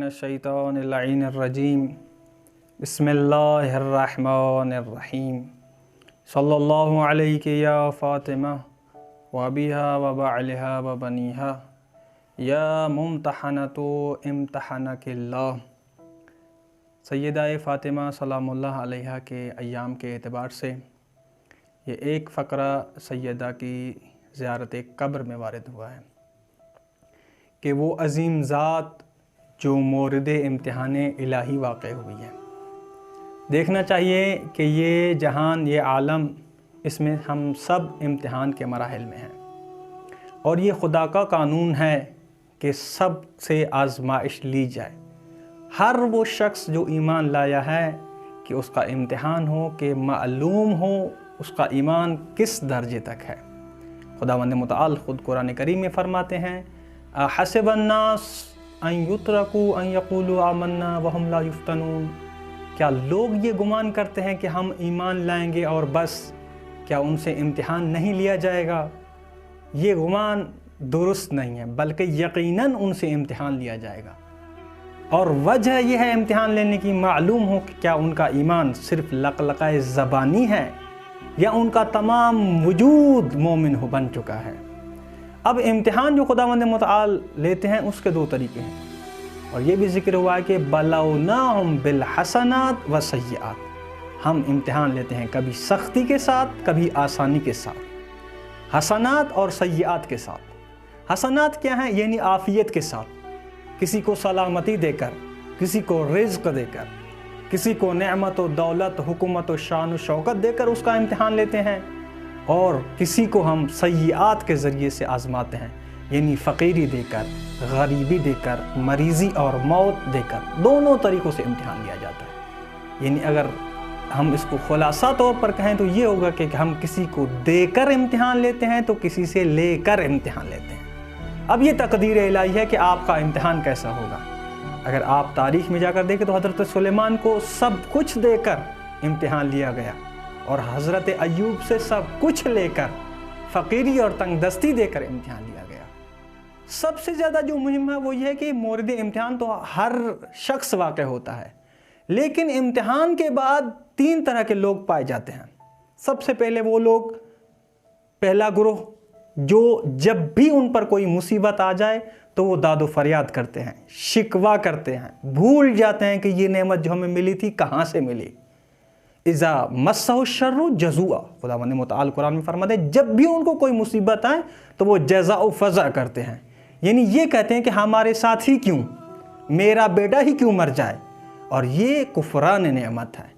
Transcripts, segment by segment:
मिनश्शैतानिर्रजीम बिस्मिल्लाहिर्रहमानिर्रहीम सल्लल्लाहु अलैहि या फ़ातिमा व अबीहा व बअलिहा व बनीहा या मुम्तहनतु इम्तहनकिल्लाह। सैयदा फ़ातिमा सलामुल्लाह अलैहा के अय्याम के एतबार से ये एक फ़करा सैयदा की ज़ियारत कब्र में वारिद हुआ है कि वो अज़ीम ज़ात जो मोरद इम्तिहान इलाही वाक़ हुई है। देखना चाहिए कि ये जहान, ये आलम, इसमें हम सब इम्तिहान के मराहिल में हैं और ये खुदा का कानून है कि सब से आज़माइश ली जाए। हर वो शख्स जो ईमान लाया है कि उसका इम्तिहान हो, कि मालूम हो उसका ईमान किस दर्जे तक है। खुदावंद मुतआल ख़ुद कुरान करीम में फ़रमाते हैं, हसिबन्नास अन युत्रकू अन यक़ूलू आमन्ना वहुम ला युफ्तनून। क्या लोग ये गुमान करते हैं कि हम ईमान लाएंगे और बस, क्या उनसे इम्तिहान नहीं लिया जाएगा? ये गुमान दुरुस्त नहीं है, बल्कि यकीनन उनसे इम्तिहान लिया जाएगा। और वजह यह है इम्तिहान लेने की, मालूम हो कि क्या उनका ईमान सिर्फ लक़लक़ाए ज़बानी है या उनका तमाम वजूद मोमिन हो बन चुका है। अब इम्तिहान जो खुदावंद मुतआल लेते हैं उसके दो तरीके हैं और ये भी ज़िक्र हुआ है कि बलौनाहुम बिल हसनात व सय्यात। हम इम्तिहान लेते हैं कभी सख्ती के साथ, कभी आसानी के साथ, हसनात और सय्यात के साथ। हसनात क्या हैं? यानी आफ़ियत के साथ, किसी को सलामती देकर, किसी को रिज़्क़ देकर, किसी को नेमत व दौलत, हुकूमत व शान व शौकत देकर उसका इम्तिहान लेते हैं। और किसी को हम सय्यात के ज़रिए से आज़माते हैं, यानी फ़कीरी देकर, गरीबी देकर, मरीज़ी और मौत देकर। दोनों तरीक़ों से इम्तिहान लिया जाता है। यानी अगर हम इसको खुलासा तौर पर कहें तो ये होगा कि हम किसी को देकर इम्तिहान लेते हैं तो किसी से लेकर इम्तिहान लेते हैं। अब ये तकदीर इलाही है कि आपका इम्तिहान कैसा होगा। अगर आप तारीख़ में जाकर देखें तो हज़रत सुलेमान को सब कुछ देकर इम्तिहान लिया गया और हज़रत अय्यूब से सब कुछ लेकर, फ़कीरी और तंगदस्ती देकर इम्तिहान लिया गया। सबसे ज़्यादा जो मुहिम है वो ये है कि मोरद इम्तिहान तो हर शख्स वाक़ होता है, लेकिन इम्तिहान के बाद तीन तरह के लोग पाए जाते हैं। सबसे पहले वो लोग, पहला ग्रुह जो जब भी उन पर कोई मुसीबत आ जाए तो वो दादो फरियाद करते हैं, शिकवा करते हैं, भूल जाते हैं कि ये नेमत जो हमें मिली थी कहाँ से मिली। इज़ा मस्सहु शर्रु जज़ुआ, खुदावंद मुतआल कुरान में फरमाते हैं जब भी उनको कोई मुसीबत आए तो वो जज़ा व फ़ज़ा करते हैं, यानी ये कहते हैं कि हमारे साथ ही क्यों, मेरा बेटा ही क्यों मर जाए। और ये कुफ़रान नेमत है।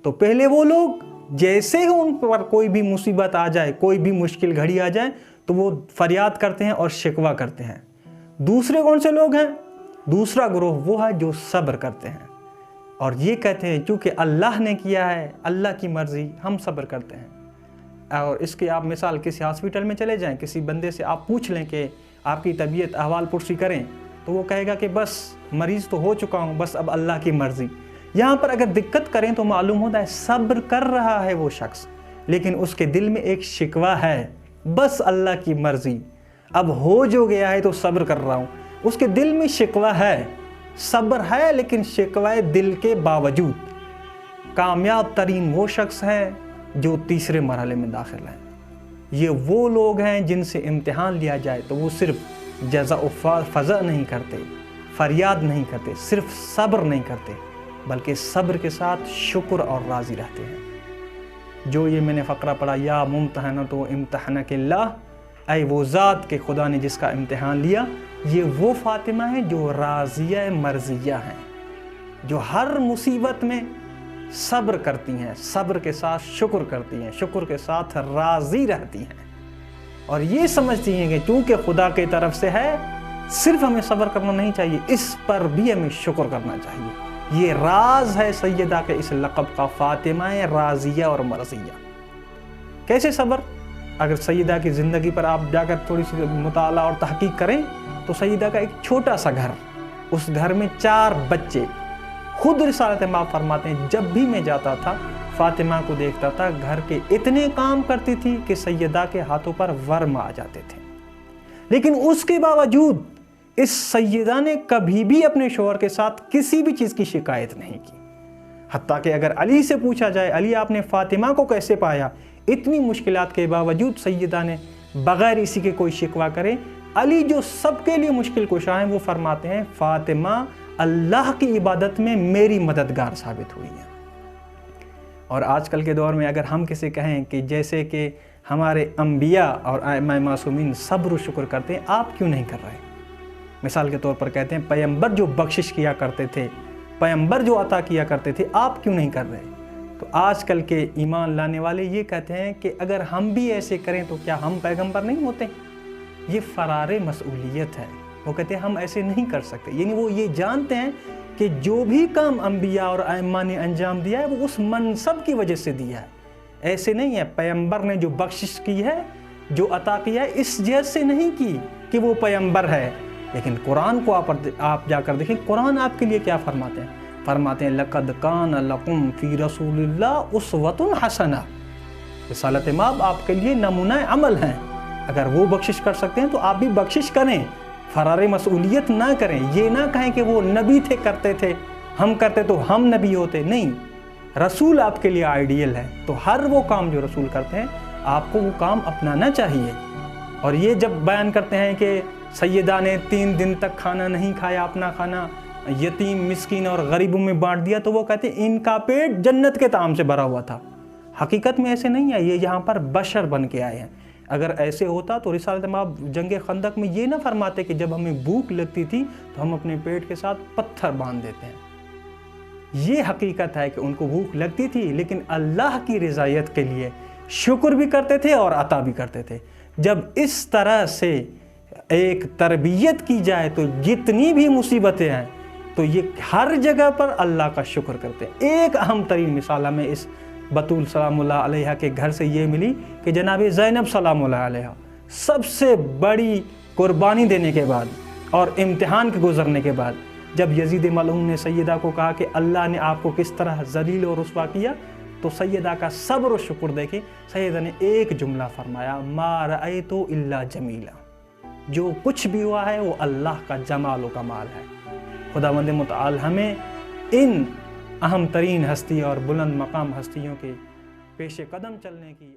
तो पहले वो लोग जैसे ही उन पर कोई भी मुसीबत आ जाए, कोई भी मुश्किल घड़ी आ जाए तो वो फरियाद करते हैं और शिकवा करते हैं। दूसरे कौन से लोग हैं? दूसरा ग्रोह वो है जो सब्र करते हैं और ये कहते हैं चूँकि अल्लाह ने किया है, अल्लाह की मर्ज़ी, हम सब्र करते हैं। और इसकी आप मिसाल किसी हॉस्पिटल में चले जाएं, किसी बंदे से आप पूछ लें कि आपकी तबीयत अहवाल पुरसी करें तो वो कहेगा कि बस मरीज़ तो हो चुका हूँ, बस अब अल्लाह की मर्ज़ी। यहाँ पर अगर दिक्कत करें तो मालूम होता है सब्र कर रहा है वो शख्स, लेकिन उसके दिल में एक शिकवा है, बस अल्लाह की मर्ज़ी, अब हो जो गया है तो सब्र कर रहा हूँ। उसके दिल में शिकवा है, सब्र है, लेकिन शिकवा दिल के बावजूद। कामयाब तरीन वो शख्स है जो तीसरे मरहले में दाखिल है। ये वो लोग हैं जिनसे इम्तिहान लिया जाए तो वो सिर्फ जज़ा व फ़ज़ा नहीं करते, फरियाद नहीं करते, सिर्फ सब्र नहीं करते, बल्कि सब्र के साथ शुक्र और राज़ी रहते हैं। जो ये मैंने फ़करा पढ़ा, या मुम्तहनतु इम्तहनकिल्लाह, ऐ वो ज़ात के खुदा ने जिसका इम्तिहान लिया, ये वो फ़ातिमा है जो राज़िया मर्ज़िया हैं, जो हर मुसीबत में सब्र करती हैं, सब्र के साथ शुक्र करती हैं, शुक्र के साथ राज़ी रहती हैं और ये समझती हैं कि चूँकि खुदा की तरफ से है, सिर्फ हमें सब्र करना नहीं चाहिए, इस पर भी हमें शुक्र करना चाहिए। ये राज है सैयदा के इस लक़ब का, फ़ातिमा राज़िया और मर्ज़िया। कैसे सब्र? अगर सैयदा की ज़िंदगी पर आप जाकर थोड़ी सी मुताला और तहक़ीक़ करें तो सैयदा का एक छोटा सा घर, उस घर में 4 बच्चे। खुद रिसालत माँ फरमाते हैं जब भी मैं जाता था फ़ातिमा को देखता था, घर के इतने काम करती थी कि सैयदा के हाथों पर वर्म आ जाते थे। लेकिन उसके बावजूद اس سیدہ نے کبھی بھی اپنے شوہر کے ساتھ کسی بھی چیز کی شکایت نہیں کی، حتیٰ کہ اگر علی سے پوچھا جائے علی آپ نے فاطمہ کو کیسے پایا، اتنی مشکلات کے باوجود سیدہ نے بغیر اسی کے کوئی شکوہ کرے، علی جو سب کے لیے مشکل کشا ہیں وہ فرماتے ہیں فاطمہ اللہ کی عبادت میں میری مددگار ثابت ہوئی ہے۔ اور آج کل کے دور میں اگر ہم کسی کہیں کہ جیسے کہ ہمارے انبیاء اور ائمہ معصومین صبر و شکر کرتے ہیں، آپ کیوں نہیں کر رہے؟ مثال کے طور پر کہتے ہیں پیغمبر جو بخشش کیا کرتے تھے، پیغمبر جو عطا کیا کرتے تھے، آپ کیوں نہیں کر رہے؟ تو آج کل کے ایمان لانے والے یہ کہتے ہیں کہ اگر ہم بھی ایسے کریں تو کیا ہم پیغمبر نہیں ہوتے؟ یہ فرار مسئولیت ہے۔ وہ کہتے ہیں ہم ایسے نہیں کر سکتے، یعنی وہ یہ جانتے ہیں کہ جو بھی کام انبیاء اور ائمہ نے انجام دیا ہے وہ اس منصب کی وجہ سے دیا ہے، ایسے نہیں ہے۔ پیغمبر نے جو بخشش کی ہے، جو عطا کیا ہے، اس جہت سے نہیں کی کہ وہ پیغمبر ہے۔ لیکن قرآن کو آپ جا کر دیکھیں، قرآن آپ کے لیے کیا فرماتے ہیں؟ فرماتے ہیں لَقَدْ كَانَ لَكُمْ فِي رَسُولِ اللَّهِ أُسْوَةٌ حَسَنَةٌ، رسالت مآب آپ کے لیے نمونہ عمل ہیں۔ اگر وہ بخشش کر سکتے ہیں تو آپ بھی بخشش کریں، فرار مسئولیت نہ کریں۔ یہ نہ کہیں کہ وہ نبی تھے کرتے تھے، ہم کرتے تو ہم نبی ہوتے، نہیں۔ رسول آپ کے لیے آئیڈیل ہے، تو ہر وہ کام جو رسول کرتے ہیں آپ کو وہ کام اپنانا چاہیے۔ اور یہ جب بیان کرتے ہیں کہ سیدہ نے 3 دن تک کھانا نہیں کھایا، اپنا کھانا یتیم مسکین اور غریبوں میں بانٹ دیا، تو وہ کہتے ہیں ان کا پیٹ جنت کے طعام سے بھرا ہوا تھا۔ حقیقت میں ایسے نہیں ہے، یہ یہاں پر بشر بن کے آئے ہیں۔ اگر ایسے ہوتا تو رسالت مآب جنگ خندق میں یہ نہ فرماتے کہ جب ہمیں بھوک لگتی تھی تو ہم اپنے پیٹ کے ساتھ پتھر باندھ دیتے ہیں۔ یہ حقیقت ہے کہ ان کو بھوک لگتی تھی، لیکن اللہ کی رضایت کے لیے شکر بھی کرتے تھے اور عطا بھی کرتے تھے۔ جب اس طرح سے ایک تربیت کی جائے تو جتنی بھی مصیبتیں ہیں تو یہ ہر جگہ پر اللہ کا شکر کرتے ہیں۔ ایک اہم ترین مثال ہمیں اس بطول سلام اللہ علیہ کے گھر سے یہ ملی کہ جناب زینب سلام اللہ علیہ سب سے بڑی قربانی دینے کے بعد اور امتحان کے گزرنے کے بعد جب یزید ملعون نے سیدہ کو کہا کہ اللہ نے آپ کو کس طرح ذلیل و رسوا کیا، تو سیدہ کا صبر و شکر دیکھیں، سیدہ نے ایک جملہ فرمایا ما رأیت الا جمیلا، جو کچھ بھی ہوا ہے وہ اللہ کا جمال و کمال ہے۔ خداوند متعال ہمیں ان اہم ترین ہستی اور بلند مقام ہستیوں کے پیش قدم چلنے کی